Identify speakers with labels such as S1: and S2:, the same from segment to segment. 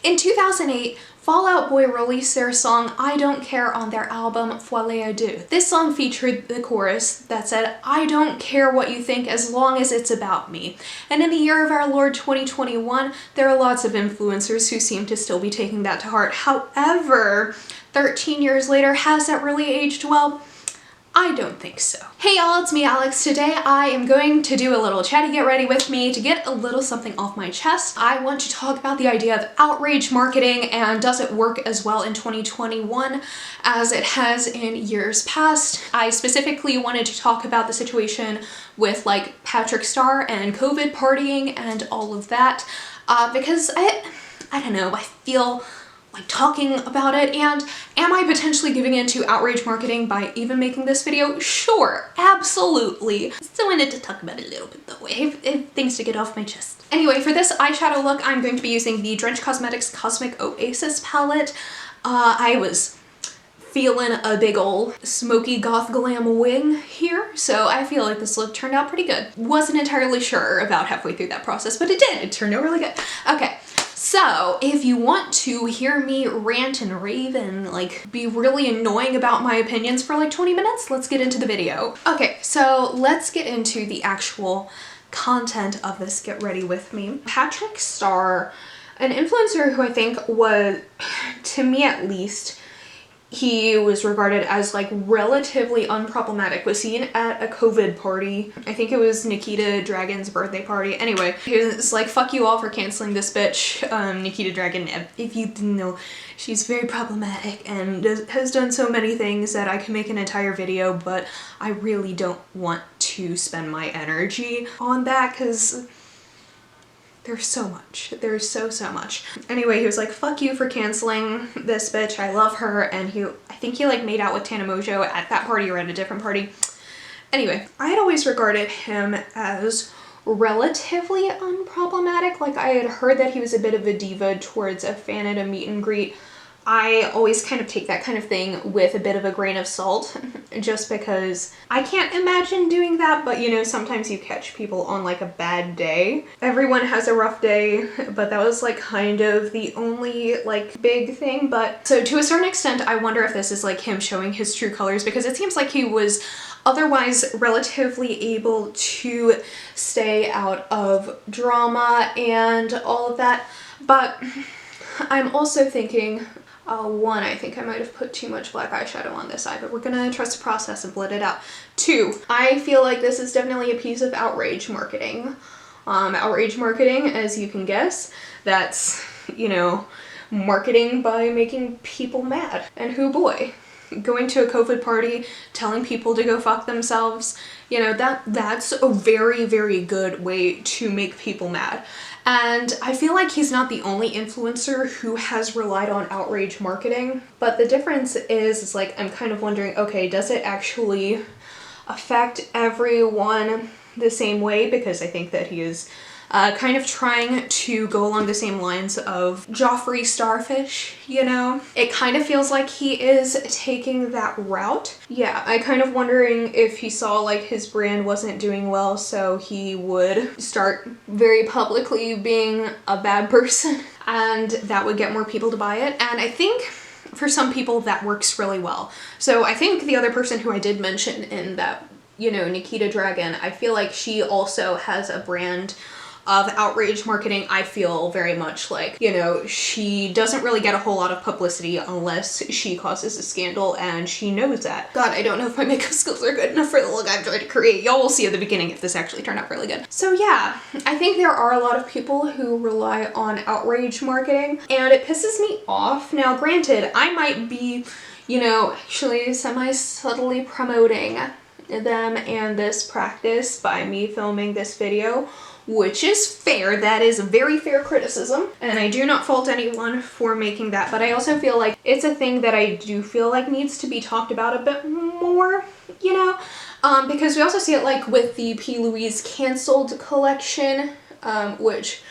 S1: In 2008, Fall Out Boy released their song I Don't Care on their album Folie à Deux. This song featured the chorus that said, I don't care what you think as long as it's about me. And in the year of our Lord 2021, there are lots of influencers who seem to still be taking that to heart. However, 13 years later, has that really aged well? I don't think so. Hey y'all, it's me Alex. Today I am going to do a little chatty get ready with me to get a little something off my chest. I want to talk about the idea of outrage marketing and does it work as well in 2021 as it has in years past. I specifically wanted to talk about the situation with like Patrick Starrr and COVID partying and all of that because I don't know, I feel like talking about it. And am I potentially giving into outrage marketing by even making this video? Sure, absolutely. Still wanted to talk about it a little bit though. I have things to get off my chest. Anyway, for this eyeshadow look, I'm going to be using the Drench Cosmetics Cosmic Oasis palette. I was feeling a big ol' smoky goth glam wing here, so I feel like this look turned out pretty good. Wasn't entirely sure about halfway through that process, but it did. It turned out really good. Okay. So, if you want to hear me rant and rave and like be really annoying about my opinions for like 20 minutes, let's get into the video. Okay, so let's get into the actual content of this Get Ready With Me. Patrick Starrr, an influencer who I think was, to me at least, he was regarded as like relatively unproblematic, was seen at a COVID party. I think it was Nikita Dragun's birthday party. Anyway, he was like, fuck you all for canceling this bitch. Nikita Dragun, if you didn't know, she's very problematic and has done so many things that I can make an entire video, but I really don't want to spend my energy on that because there's so much. There's so much. Anyway, he was like, fuck you for canceling this bitch. I love her. And I think he like made out with Tana Mojo at that party or at a different party. Anyway, I had always regarded him as relatively unproblematic. Like I had heard that he was a bit of a diva towards a fan at a meet and greet. I always kind of take that kind of thing with a bit of a grain of salt just because I can't imagine doing that, but you know, sometimes you catch people on like a bad day. Everyone has a rough day, but that was like kind of the only like big thing. But so to a certain extent, I wonder if this is like him showing his true colors because it seems like he was otherwise relatively able to stay out of drama and all of that. But I'm also thinking, one, I think I might have put too much black eyeshadow on this eye, but we're gonna trust the process and blend it out. Two, I feel like this is definitely a piece of outrage marketing. Outrage marketing, as you can guess, that's, you know, marketing by making people mad. And who boy, going to a COVID party, telling people to go fuck themselves, you know, that's a very, very good way to make people mad. And I feel like he's not the only influencer who has relied on outrage marketing, but the difference is like, I'm kind of wondering, okay, does it actually affect everyone the same way? Because I think that he is kind of trying to go along the same lines of Joffrey Starfish, you know? It kind of feels like he is taking that route. Yeah, I kind of wondering if he saw like his brand wasn't doing well, so he would start very publicly being a bad person and that would get more people to buy it. And I think for some people that works really well. So I think the other person who I did mention in that, you know, Nikita Dragun, I feel like she also has a brand of outrage marketing. I feel very much like, you know, she doesn't really get a whole lot of publicity unless she causes a scandal, and she knows that. God, I don't know if my makeup skills are good enough for the look I'm trying to create. Y'all will see at the beginning if this actually turned out really good. So yeah, I think there are a lot of people who rely on outrage marketing, and it pisses me off. Now, granted, I might be, you know, actually semi-subtly promoting them and this practice by me filming this video, which is fair. That is a very fair criticism, and I do not fault anyone for making that, but I also feel like it's a thing that I do feel like needs to be talked about a bit more, you know? Because we also see it like with the P. Louise canceled collection, which,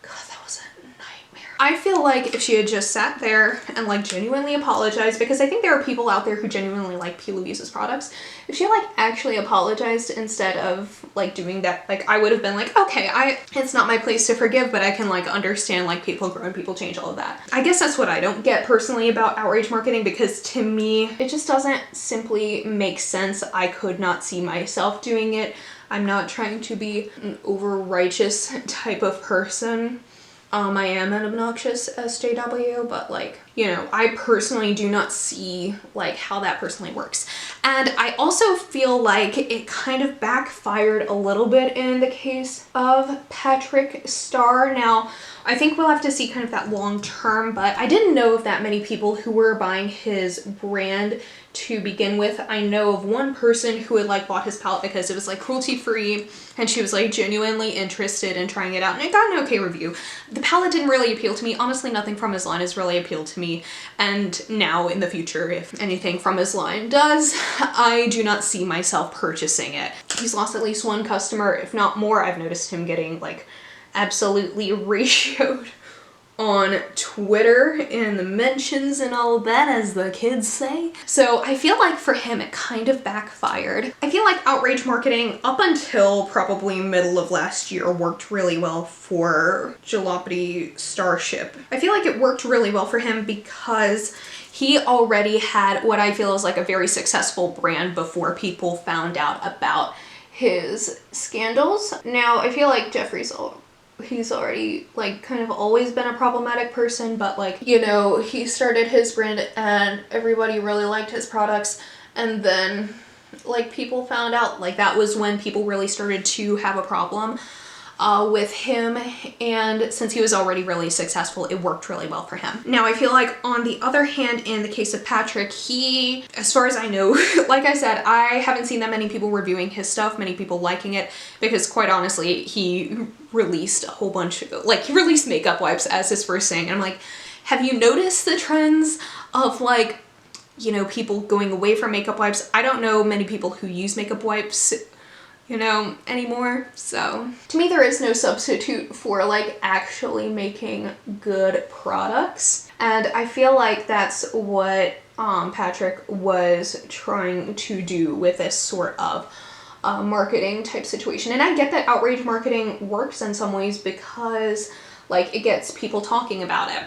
S1: God, that was a nightmare. I feel like if she had just sat there and like genuinely apologized, because I think there are people out there who genuinely like P. Louise's products, if she like actually apologized instead of like doing that, like I would have been like, okay, it's not my place to forgive, but I can like understand like people grow and people change, all of that. I guess that's what I don't get personally about outrage marketing, because to me, it just doesn't simply make sense. I could not see myself doing it. I'm not trying to be an over righteous type of person. I am an obnoxious SJW, but like, you know, I personally do not see like how that personally works. And I also feel like it kind of backfired a little bit in the case of Patrick Starrr. Now, I think we'll have to see kind of that long term, but I didn't know of that many people who were buying his brand to begin with. I know of one person who had like bought his palette because it was like cruelty-free, and she was like genuinely interested in trying it out, and it got an okay review. The palette didn't really appeal to me. Honestly, nothing from his line has really appealed to me, and now in the future, if anything from his line does, I do not see myself purchasing it. He's lost at least one customer, if not more. I've noticed him getting like absolutely ratioed on Twitter in the mentions and all of that, as the kids say. So I feel like for him it kind of backfired. I feel like outrage marketing up until probably middle of last year worked really well for Jalopity Starship. I feel like it worked really well for him because he already had what I feel is like a very successful brand before people found out about his scandals. Now I feel like he's already like kind of always been a problematic person, but like, you know, he started his brand and everybody really liked his products, and then like people found out, like that was when people really started to have a problem with him, and since he was already really successful, it worked really well for him. Now I feel like on the other hand, in the case of Patrick, he, as far as I know, like I said, I haven't seen that many people reviewing his stuff, many people liking it, because quite honestly, he released a whole bunch, like he released makeup wipes as his first thing, and I'm like, have you noticed the trends of like, you know, people going away from makeup wipes? I don't know many people who use makeup wipes, you know, anymore. So to me, there is no substitute for like actually making good products. And I feel like that's what Patrick was trying to do with this sort of marketing type situation. And I get that outrage marketing works in some ways because like it gets people talking about it.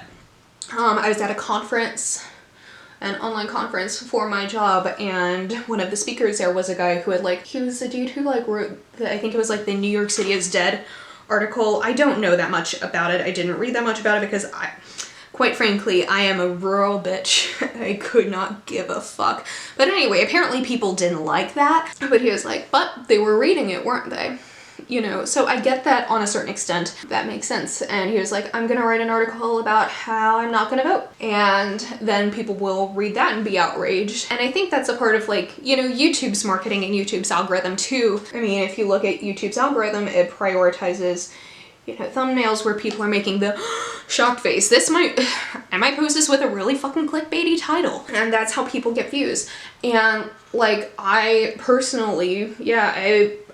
S1: I was at a conference, an online conference for my job, and one of the speakers there was a guy who had like, he was the dude who like wrote I think it was like the New York City is Dead article. I don't know that much about it. I didn't read that much about it because quite frankly, I am a rural bitch. I could not give a fuck. But anyway, apparently people didn't like that, but he was like, but they were reading it, weren't they? You know, so I get that on a certain extent. That makes sense. And he was like, I'm gonna write an article about how I'm not gonna vote. And then people will read that and be outraged. And I think that's a part of like, you know, YouTube's marketing and YouTube's algorithm too. I mean, if you look at YouTube's algorithm, it prioritizes, you know, thumbnails where people are making the shocked face. I might post this with a really fucking clickbaity title. And that's how people get views. And like, I personally, yeah,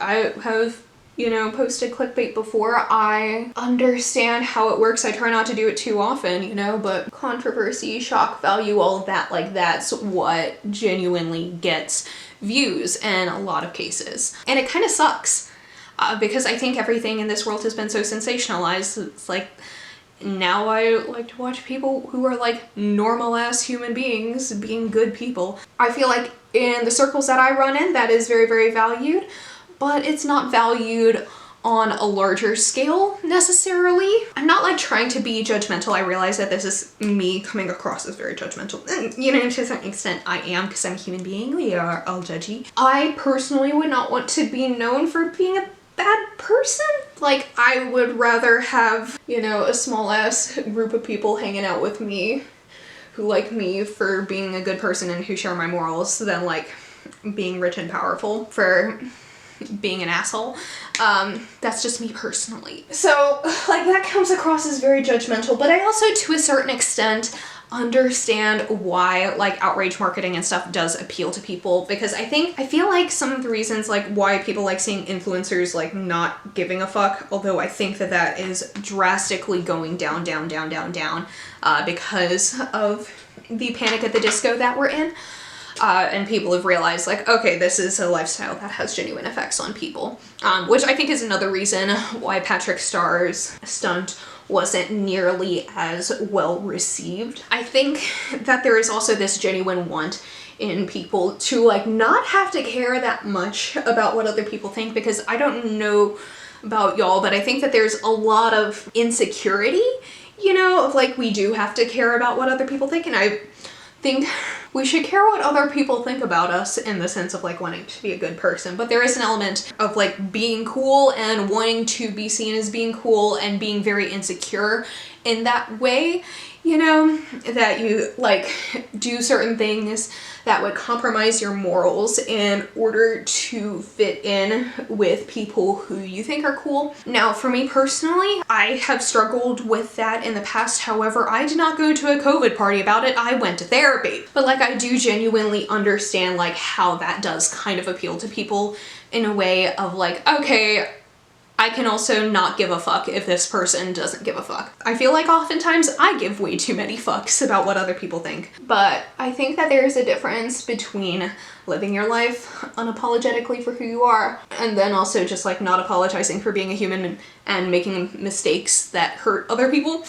S1: I have, you know, posted clickbait before. I understand how it works. I try not to do it too often, you know, but controversy, shock value, all of that, like that's what genuinely gets views in a lot of cases. And it kind of sucks because I think everything in this world has been so sensationalized. It's like, now I like to watch people who are like normal ass human beings being good people. I feel like in the circles that I run in, that is very, very valued. But it's not valued on a larger scale necessarily. I'm not like trying to be judgmental. I realize that this is me coming across as very judgmental. And you know, to some extent I am, because I'm a human being. We are all judgy. I personally would not want to be known for being a bad person. Like, I would rather have, you know, a small ass group of people hanging out with me who like me for being a good person and who share my morals than like being rich and powerful for being an asshole. That's just me personally. So like that comes across as very judgmental, but I also to a certain extent understand why like outrage marketing and stuff does appeal to people, because I feel like some of the reasons like why people like seeing influencers like not giving a fuck, although I think that that is drastically going down because of the Panic at the Disco that we're in. And people have realized like, okay, this is a lifestyle that has genuine effects on people, which I think is another reason why Patrick Starr's stunt wasn't nearly as well received. I think that there is also this genuine want in people to like not have to care that much about what other people think, because I don't know about y'all, but I think that there's a lot of insecurity, you know, of like we do have to care about what other people think, and I think we should care what other people think about us in the sense of like wanting to be a good person, but there is an element of like being cool and wanting to be seen as being cool and being very insecure in that way, you know, that you like do certain things that would compromise your morals in order to fit in with people who you think are cool. Now, for me personally, I have struggled with that in the past. However, I did not go to a COVID party about it. I went to therapy. But like, I do genuinely understand like how that does kind of appeal to people in a way of like, okay, I can also not give a fuck if this person doesn't give a fuck. I feel like oftentimes I give way too many fucks about what other people think. But I think that there is a difference between living your life unapologetically for who you are, and then also just like not apologizing for being a human and making mistakes that hurt other people.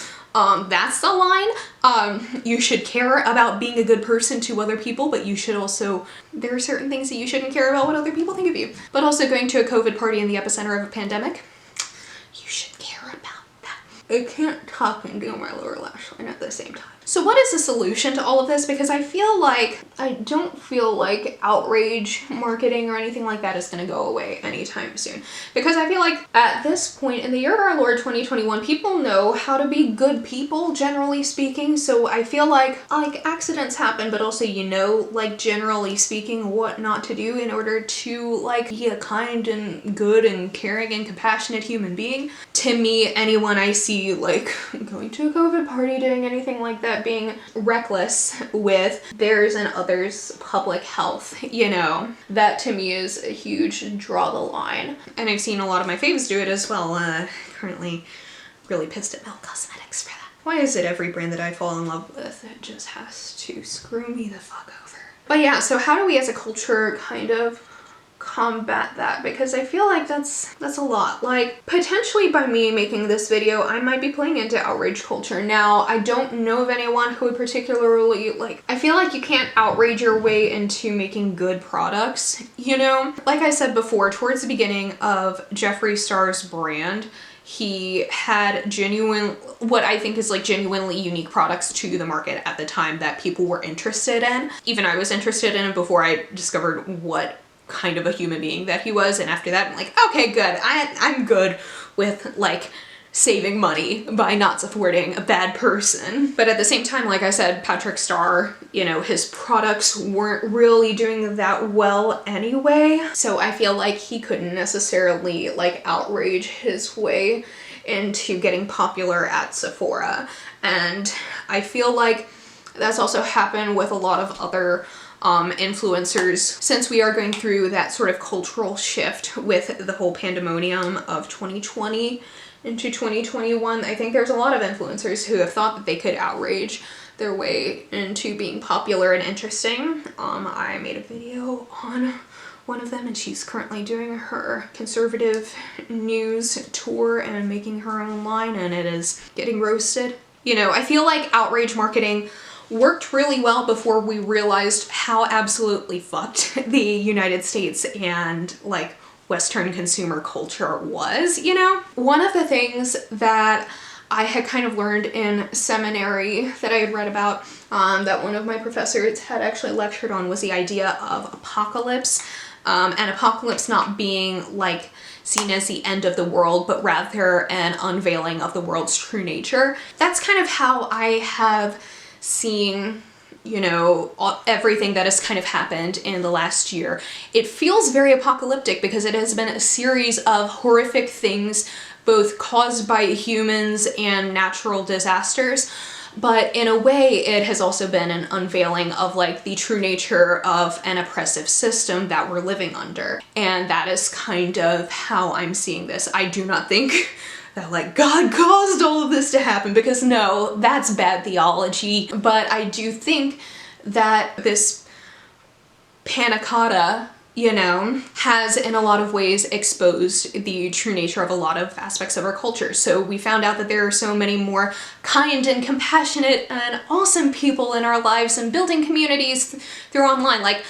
S1: That's the line. You should care about being a good person to other people, but you should also, there are certain things that you shouldn't care about what other people think of you. But also going to a COVID party in the epicenter of a pandemic, you should care about that. I can't talk and do my lower lash line at the same time. So what is the solution to all of this? Because I don't feel like outrage marketing or anything like that is going to go away anytime soon. Because I feel like at this point in the year of our Lord 2021, people know how to be good people, generally speaking. So I feel like accidents happen, but also, you know, like generally speaking, what not to do in order to like be a kind and good and caring and compassionate human being. To me, anyone I see like going to a COVID party, doing anything like that, being reckless with theirs and others' public health, you know, that to me is a huge draw the line. And I've seen a lot of my faves do it as well. Currently really pissed at Mel Cosmetics for that. Why is it every brand that I fall in love with, it just has to screw me the fuck over? But yeah, so how do we as a culture kind of combat that? Because I feel like that's a lot. Like, potentially by me making this video, I might be playing into outrage culture. Now, I don't know of anyone who would particularly, like, I feel like you can't outrage your way into making good products, you know? Like I said before, towards the beginning of Jeffree Star's brand, he had what I think is like genuinely unique products to the market at the time that people were interested in. Even I was interested in it before I discovered what kind of a human being that he was, and after that I'm like, okay, good, I'm good with like saving money by not supporting a bad person. But at the same time, like I said, Patrick Starr, you know, his products weren't really doing that well anyway, so I feel like he couldn't necessarily like outrage his way into getting popular at Sephora. And I feel like that's also happened with a lot of other influencers, since we are going through that sort of cultural shift with the whole pandemonium of 2020 into 2021. I think there's a lot of influencers who have thought that they could outrage their way into being popular and interesting. I made a video on one of them, and she's currently doing her conservative news tour and making her own line, and it is getting roasted. You know, I feel like outrage marketing worked really well before we realized how absolutely fucked the United States and like Western consumer culture was, you know? One of the things that I had kind of learned in seminary that I had read about, that one of my professors had actually lectured on, was the idea of apocalypse, and apocalypse not being like seen as the end of the world, but rather an unveiling of the world's true nature. That's kind of how I have seen, you know, everything that has kind of happened in the last year. It feels very apocalyptic because it has been a series of horrific things, both caused by humans and natural disasters. But in a way, it has also been an unveiling of like the true nature of an oppressive system that we're living under. And that is kind of how I'm seeing this. I do not think that like God caused all of this to happen, because no, that's bad theology. But I do think that this panna cotta, you know, has in a lot of ways exposed the true nature of a lot of aspects of our culture. So we found out that there are so many more kind and compassionate and awesome people in our lives and building communities through online. Like,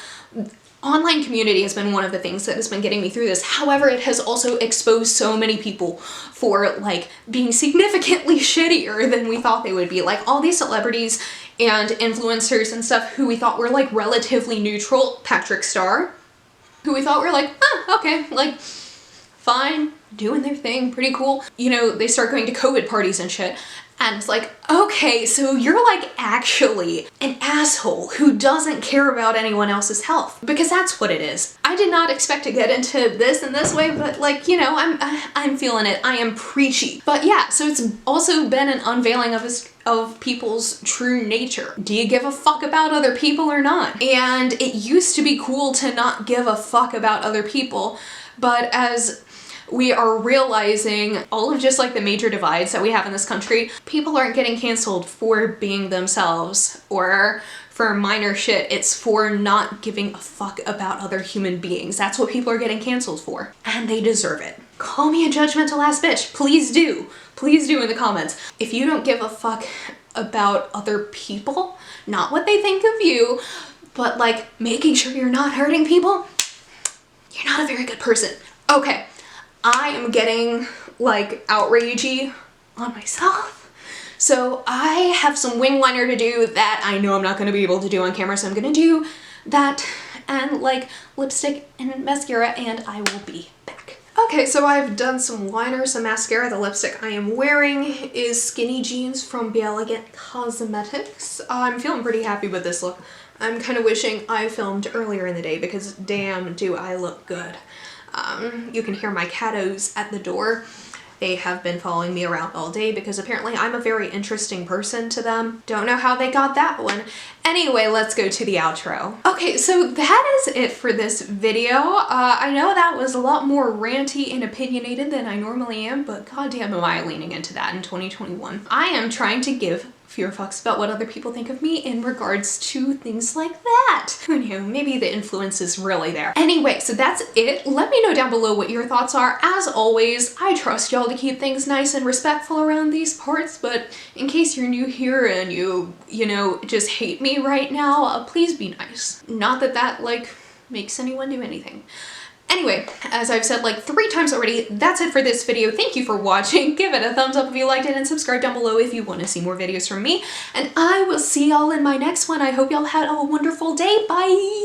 S1: online community has been one of the things that has been getting me through this. However, it has also exposed so many people for like being significantly shittier than we thought they would be. Like all these celebrities and influencers and stuff who we thought were like relatively neutral, Patrick Starrr, who we thought were like, okay, like fine, doing their thing, pretty cool. You know, they start going to COVID parties and shit. And it's like, okay, so you're like actually an asshole who doesn't care about anyone else's health, because that's what it is. I did not expect to get into this in this way, but like, you know, I'm feeling it. I am preachy. But yeah, so it's also been an unveiling of people's true nature. Do you give a fuck about other people or not? And it used to be cool to not give a fuck about other people, but as we are realizing all of just like the major divides that we have in this country, people aren't getting canceled for being themselves or for minor shit. It's for not giving a fuck about other human beings. That's what people are getting canceled for, and they deserve it. Call me a judgmental ass bitch. Please do. Please do in the comments. If you don't give a fuck about other people, not what they think of you, but like making sure you're not hurting people, you're not a very good person. Okay. I am getting like outragey on myself. So I have some wing liner to do that I know I'm not going to be able to do on camera, so I'm going to do that and like lipstick and mascara, and I will be back. Okay, so I've done some liner, some mascara. The lipstick I am wearing is Skinny Jeans from Be Elegant Cosmetics. I'm feeling pretty happy with this look. I'm kind of wishing I filmed earlier in the day, because damn do I look good. You can hear my cattos at the door. They have been following me around all day because apparently I'm a very interesting person to them. Don't know how they got that one. Anyway, let's go to the outro. Okay, so that is it for this video. I know that was a lot more ranty and opinionated than I normally am, but goddamn am I leaning into that in 2021. I am trying to give fewer fucks about what other people think of me in regards to things like that. Who knew? Maybe the influence is really there. Anyway, so that's it. Let me know down below what your thoughts are. As always, I trust y'all to keep things nice and respectful around these parts, but in case you're new here and you know, just hate me right now, please be nice. Not that that like makes anyone do anything. Anyway, as I've said like 3 times already, that's it for this video. Thank you for watching. Give it a thumbs up if you liked it, and subscribe down below if you want to see more videos from me. And I will see y'all in my next one. I hope y'all had a wonderful day. Bye!